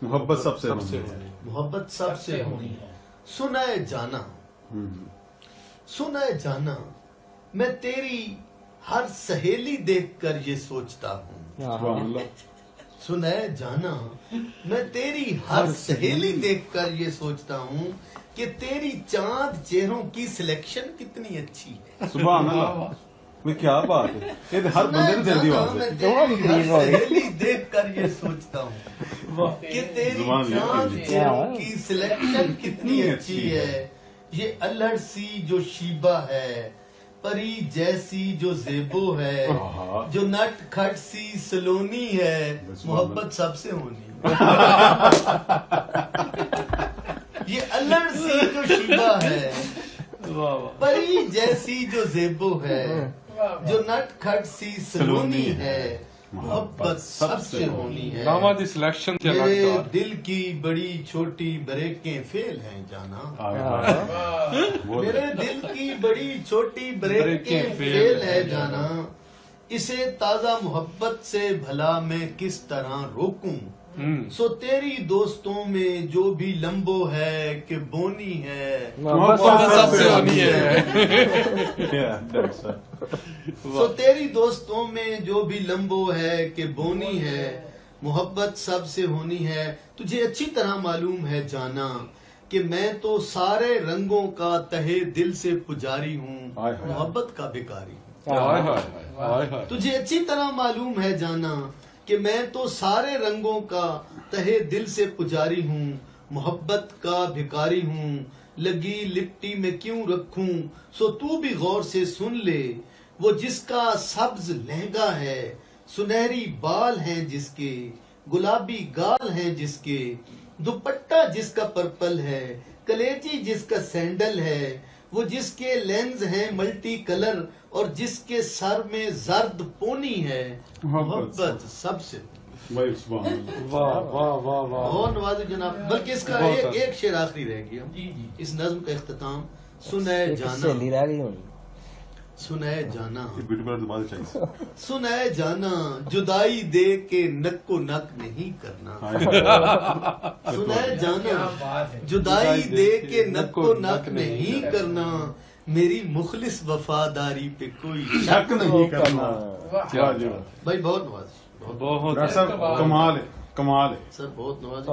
मोहब्बत सबसे मोहब्बत सबसे होनी है। सुनाए जाना, सुनाए जाना, मैं तेरी हर सहेली देखकर ये सोचता हूँ। सुनाए जाना, मैं तेरी हर सहेली देखकर ये सोचता हूँ कि तेरी चांद चेहरों की सिलेक्शन कितनी अच्छी है। सुभान अल्लाह, मैं क्या बात है, ये हर बंदे ने जल्दी मैं तेरी हर सहेली देखकर ये सोचता हूँ कि तेरी चांद चेहरों की सिलेक्शन कितनी अच्छी है। ये अल्हड़ सी जो शीबा है, परी जैसी जो जेबो है, जो नट खट सी सलोनी है, मोहब्बत सबसे होनी है। ये अल्हड़ सी जो शीबा है, परी जैसी जो जेबो है, जो नट खट सी सलोनी है, मोहब्बत सबसे होनी है। दामादी सिलेक्शन मेरे दिल की बड़ी छोटी ब्रेकें फेल हैं जाना। मेरे दिल की बड़ी छोटी ब्रेकें फेल है जाना। इसे ताजा मोहब्बत से भला मैं किस तरह रोकूं। सो तेरी दोस्तों में जो भी लंबो है कि बोनी है, मोहब्बत सबसे होनी है। सो तेरी दोस्तों में जो भी लंबो है कि बोनी है, मोहब्बत सबसे होनी है। तुझे अच्छी तरह मालूम है जाना कि मैं तो सारे रंगों का तहे दिल से पुजारी हूँ, मोहब्बत का भिखारी हूँ। तुझे अच्छी तरह मालूम है जाना कि मैं तो सारे रंगों का तहे दिल से पुजारी हूँ, मोहब्बत का भिखारी हूँ। लगी लिपटी में क्यों रखूं, सो तू भी गौर से सुन ले। वो जिसका सब्ज लहंगा है, सुनहरी बाल हैं जिसके, गुलाबी गाल हैं जिसके, दुपट्टा जिसका पर्पल है, कलेजी जिसका सैंडल है, वो जिसके लेंस हैं मल्टी कलर और जिसके सर में जर्द पोनी है, मोहब्बत सबसे। वाह वाह वाह वाह। बहुत नवाज़ जनाब। बल्कि इसका एक शेर आखिरी रह गया इस नज्म का इख्तिताम। सुनाए जाना, सुनाए जाना, सुनाए जाना, जुदाई दे के नक को नक नहीं करना। सुनाए जाना, जुदाई दे के नक को नक नहीं करना। मेरी मुखलिस वफादारी पे कोई शक नहीं करना। भाई बहुत नवाज, बहुत कमाल है, कमाल है सर, बहुत नवाज।